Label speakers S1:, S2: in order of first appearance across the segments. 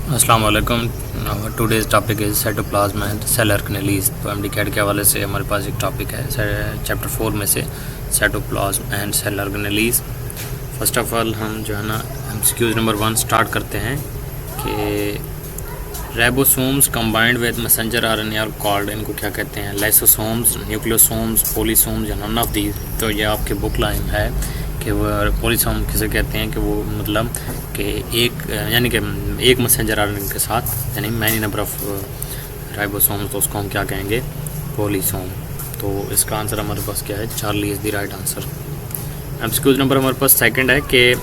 S1: अस्सलाम वालेकुम। Today's topic is cytoplasm and cell organelles. तो एमडीकैड के हवाले से हमारे पास एक टॉपिक है चैप्टर 4 में से cytoplasm and cell organelles. First of all हम जो है ना एमसीक्यूज नंबर 1 स्टार्ट करते हैं कि ribosomes combined with messenger RNA are called, इनको क्या कहते हैं? लाइसोसोम्स, न्यूक्लियोसोम्स, पॉलीसोम्स या नन ऑफ दीज। तो ये आपके बुक लाइन है कि वो पॉलीसोम किसे कहते हैं कि वो मतलब कि एक मैसेंजर आरएनए के साथ यानी मैनी नंबर ऑफ राइबोसोम्स, तो उसको हम क्या कहेंगे? पॉलीसोम। तो इसका आंसर हमारे पास क्या है? Charlie is the right answer. MCQs number हमारे पास सेकंड है कि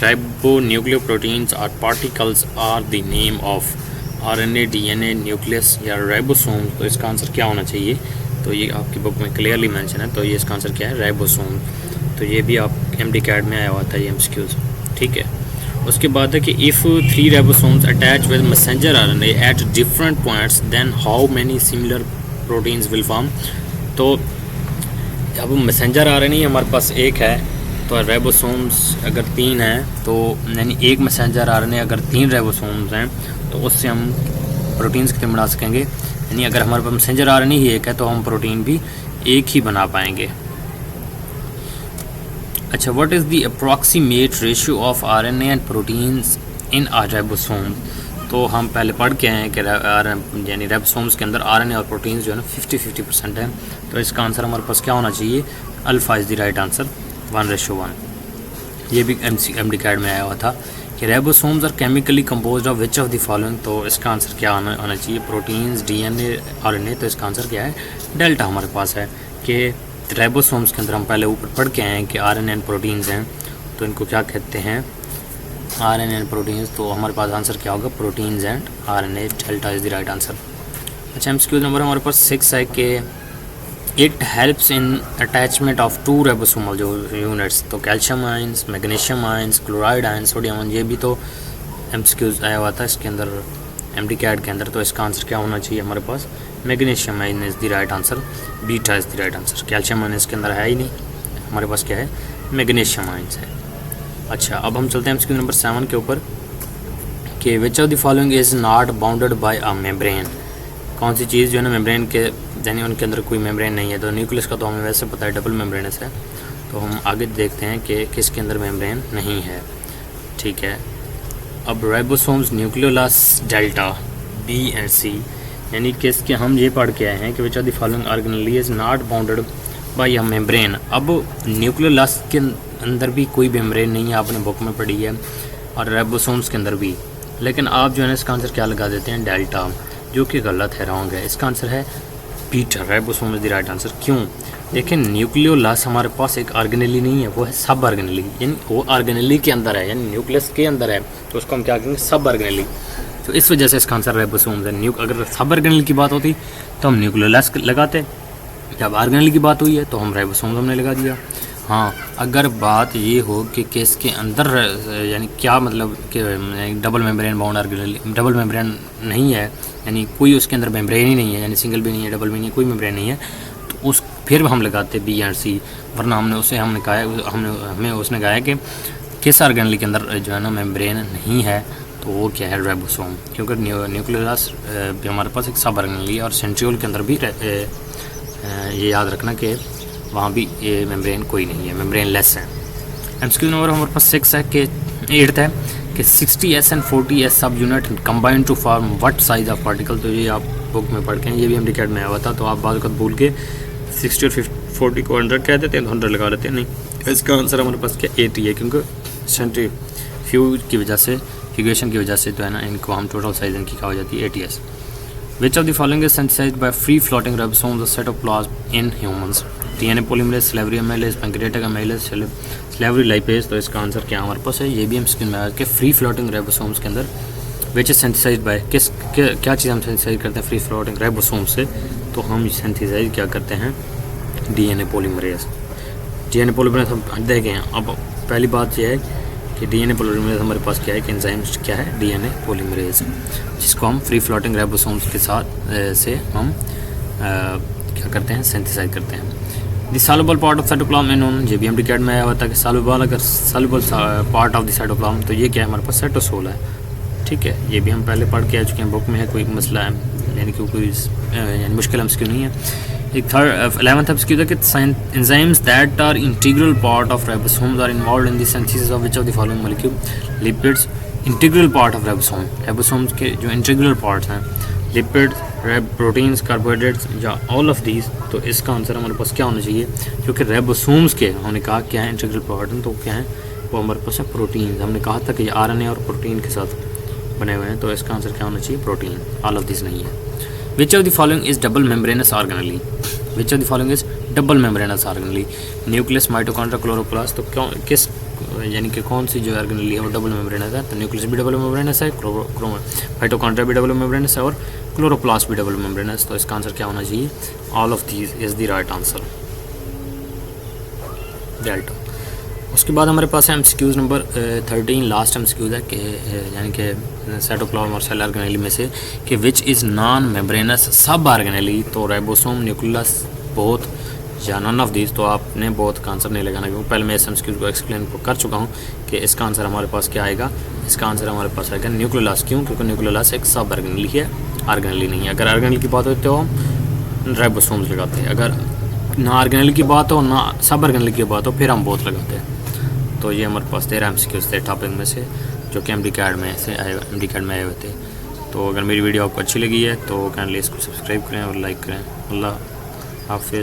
S1: ribonucleoproteins are particles are the name of RNA, DNA, nucleus या राइबोसोम। तो इसका आंसर क्या होना चाहिए? तो ये आपकी बुक में क्लियरली मेंशन है, तो ये इसका आंसर क्या है? राइबोसोम। तो ये भी आप एमडीकैड में आया हुआ था ये एमसीक्यूज, ठीक है। उसके बाद है कि if 3 ribosomes attach with messenger RNA at different points then how many similar proteins will form. तो अब मैसेंजर आरएनए हमारे पास एक है, तो राइबोसोम्स अगर 3 हैं तो यानी एक मैसेंजर आरएनए अगर 3 राइबोसोम्स हैं तो उससे हम प्रोटीन्स कितने बना सकेंगे? यानी अगर हमारे पास मैसेंजर आरएनए ही एक है तो हम प्रोटीन भी एक ही बना पाएंगे। अच्छा, what is the approximate ratio of RNA and proteins in ribosome? तो हम पहले पढ़ के आए हैं कि यानी राइबोसोम्स के अंदर आरएनए और प्रोटीन्स जो है ना 50-50% है। तो इसका आंसर हमारे पास क्या होना चाहिए? Alpha is the right answer, 1:1। ये भी एमडीकैड में आया हुआ था कि ribosomes are chemically composed of which of the following. तो इसका आंसर क्या होना चाहिए? Proteins, DNA, RNA. तो इसका आंसर क्या है? डेल्टा हमारे पास है कि राइबोसोम्स के अंदर हम पहले ऊपर पढ़ के आए हैं कि आरएनए एंड प्रोटीन्स हैं, तो इनको क्या कहते हैं? RNA and proteins. तो हमारे पास आंसर क्या होगा? Proteins and RNA, delta is the right answer. अच्छा, एमसीक्यू नंबर हमारे पास 6 है कि it helps in attachment of 2 ribosomal जो यूनिट्स। तो calcium ions, magnesium ions, chloride ions, sodium ions, ये भी तो एमसीक्यूज आया हुआ था इसके अंदर एमडीकैड के अंदर। तो इसका आंसर क्या होना चाहिए हमारे पास? Magnesium ion is the right answer, beta is the right answer. Calcium ion इसके अंदर है ही नहीं, हमारे पास क्या है? मैग्नीशियम आयंस है। अच्छा, अब हम चलते हैं एमसीक्यू नंबर 7 के ऊपर कि which of the following is not bounded by a membrane. कौन सी चीज़ जो है ना मेम्ब्रेन के यानी उनके अंदर कोई मेम्ब्रेन नहीं है? तो न्यूक्लियस का तो हमें वैसे पता है डबल मेम्ब्रेनस है, तो हम आगे देखते हैं कि किसके अंदर मेम्ब्रेन नहीं है, ठीक है। अब ribosomes, nucleolus, delta, B and C, यानी किसके हम ये पढ़ के आए हैं कि which of the following organelle is not bounded by a membrane. अब न्यूक्लियोलस के अंदर भी कोई मेम्ब्रेन नहीं है, आपने बुक में पढ़ी है, और राइबोसोम्स के अंदर भी। लेकिन आप जो है ना इसका आंसर क्या लगा देते हैं? डेल्टा, जो कि गलत है, रॉन्ग है। इसका आंसर है beta, ribosome is the right answer. क्यों? देखिए, न्यूक्लियोलस हमारे पास एक ऑर्गेनेली नहीं है, वो है सब ऑर्गेनेली, यानी वो ऑर्गेनेली के अंदर है, यानी न्यूक्लियस के अंदर है, तो उसको हम क्या कहेंगे? सब ऑर्गेनेली। तो इस वजह से इसका आंसर राइबोसोम्स है। अगर सब ऑर्गेनेल की बात होती तो हम न्यूक्लियोलस लगाते, जब ऑर्गेनेल की बात हुई है तो हम राइबोसोम्स हमने लगा दिया। हाँ, अगर बात ये हो कि किसके अंदर यानी क्या मतलब कि double membrane bound organelle, double membrane नहीं है, यानी कोई उसके अंदर मेम्ब्रेन ही नहीं है, यानी सिंगल भी नहीं है, डबल भी नहीं है, कोई मेम्ब्रेन नहीं है, तो उस फिर हम लगाते बी एंड सी। वरना हमने कहा हमें उसने कहा है कि किस ऑर्गेनेल के अंदर जो है ना मेम्ब्रेन नहीं है, तो वो क्या है? राइबोसोम। क्योंकि न्यूक्लियोलस भी हमारे पास एक सब ऑर्गेनेल है, और सेंट्रियोल के अंदर भी ये याद रखना कि वहाँ भी ये मेम्ब्रेन कोई नहीं है, मेम्ब्रेन लेस है। एमसीक्यू नंबर हमारे पास 6 है कि 8 है कि 60s and 40s subunit combine to form what size of particle. तो ये आप बुक में पढ़ के हैं, ये भी एमडीकैड में आया हुआ था, तो आप बात भूल के 60 और 40 को 100 कह देते हैं, तो 100 लगा देते हैं। नहीं, इसका आंसर हमारे पास क्या? 80 है, क्योंकि सेंट्रीफ्यूज की वजह से, फ्यूगेशन की वजह से तो है ना इनको हम टोटल साइज इनकी क्या हो जाती है? 80s। Which of the following is synthesized by free floating ribosomes of cytoplasm in humans? DNA polymerase, salivary amylase, pancreatic amylase, salivary lipase। तो इसका आंसर क्या हमारे पास है? ये भी हम स्क्रीन में आया कि फ्री फ्लोटिंग राइबोसोम्स के अंदर विच इज सिंथेसाइज्ड बाय क्या चीज़ हम सिंथेसाइज करते हैं फ्री फ्लोटिंग राइबोसोम्स से? तो हम सिंथेसाइज क्या करते हैं? DNA polymerase. DNA पोलीमरेज हम देखें। अब पहली बात यह है कि डीएनए पॉलीमरेज हमारे पास क्या है कि एंजाइम क्या है? डीएनए पॉलीमरेज, जिसको हम फ्री फ्लोटिंग राइबोसोम्स के साथ से हम क्या करते हैं? सिंथेसाइज करते हैं। The soluble part of cytoplasm in human, ये भी एमडीकैड में आया हुआ था कि सॉल्युबल, अगर soluble part of the cytoplasm, तो ये क्या है? हमारे पास साइटोसोल है, ठीक है, ये भी हम पहले पढ़ के आ चुके हैं, बुक में है, कोई मसला है यानी कि कोई यानी मुश्किल एमसीक्यू नहीं है। एक 11th एमसीक्यू था कि enzymes that are integral part of ribosomes are involved in the synthesis of which of the following molecule lipids. Integral part of ribosomes के जो इंटीग्रल पार्ट्स हैं, लिपिड्स, प्रोटीन्स, कार्बोहाइड्रेट्स या all of these. तो इसका answer हमारे पास क्या होना चाहिए, क्योंकि राइबोसोम्स के हमने कहा क्या है इंटीग्रल पार्ट हैं, तो क्या है वो हमारे पास है प्रोटीन। हमने कहा था कि ये आरएनए और प्रोटीन के साथ बने हुए हैं, तो इसका आंसर क्या होना चाहिए, प्रोटीन। ऑल ऑफ दिस नहीं है। विच of the following is double membranous organelle. Which of the following is double membranous organelle. Nucleus, mitochondria, chloroplast. तो क्यों किस यानी कि कौन सी जो ऑर्गेनेली है वो डबल मेम्ब्रेनस है, तो न्यूक्लियस भी डबल मेम्ब्रेनस है, माइटोकॉन्ड्रिया भी डबल मेम्ब्रेनस है और क्लोरोप्लास्ट भी डबल मेम्ब्रेनस। तो इसका आंसर क्या होना चाहिए, all of these is the right answer, delta. उसके बाद हमारे पास है एमसीक्यूज नंबर 13, लास्ट एमसीक्यूज है कि यानी कि साइटोप्लाज्म और सेल ऑर्गेनेली में से कि विच इज़ नॉन मेम्ब्रेनस सब ऑर्गेनेली। तो राइबोसोम, न्यूक्लियस, बोथ या नन ऑफ दीज। तो आपने बोथ का आंसर नहीं लगाना, क्योंकि पहले मैं इस एमसीक्यूज को एक्सप्लेन कर चुका हूँ कि इसका आंसर हमारे पास क्या आएगा। इसका आंसर हमारे पास आएगा न्यूक्लियस। क्यों, क्योंकि न्यूक्लियस एक सब ऑर्गेनेली है, ऑर्गेनेली नहीं है। अगर ऑर्गेनेली की बात हो तो हम राइबोसोम्स लगाते हैं, अगर ना ऑर्गेनेली की बात हो ना सब ऑर्गेनेली की बात हो फिर हम बोथ लगाते हैं। तो ये हमारे पास 13 एमसीक्यूज थे टॉपिक में से, जो कि एमडी कार्ड में आए हुए थे। तो अगर मेरी वीडियो आपको अच्छी लगी है तो काइंडली इसको सब्सक्राइब करें और लाइक करें। अल्लाह हाफिज़।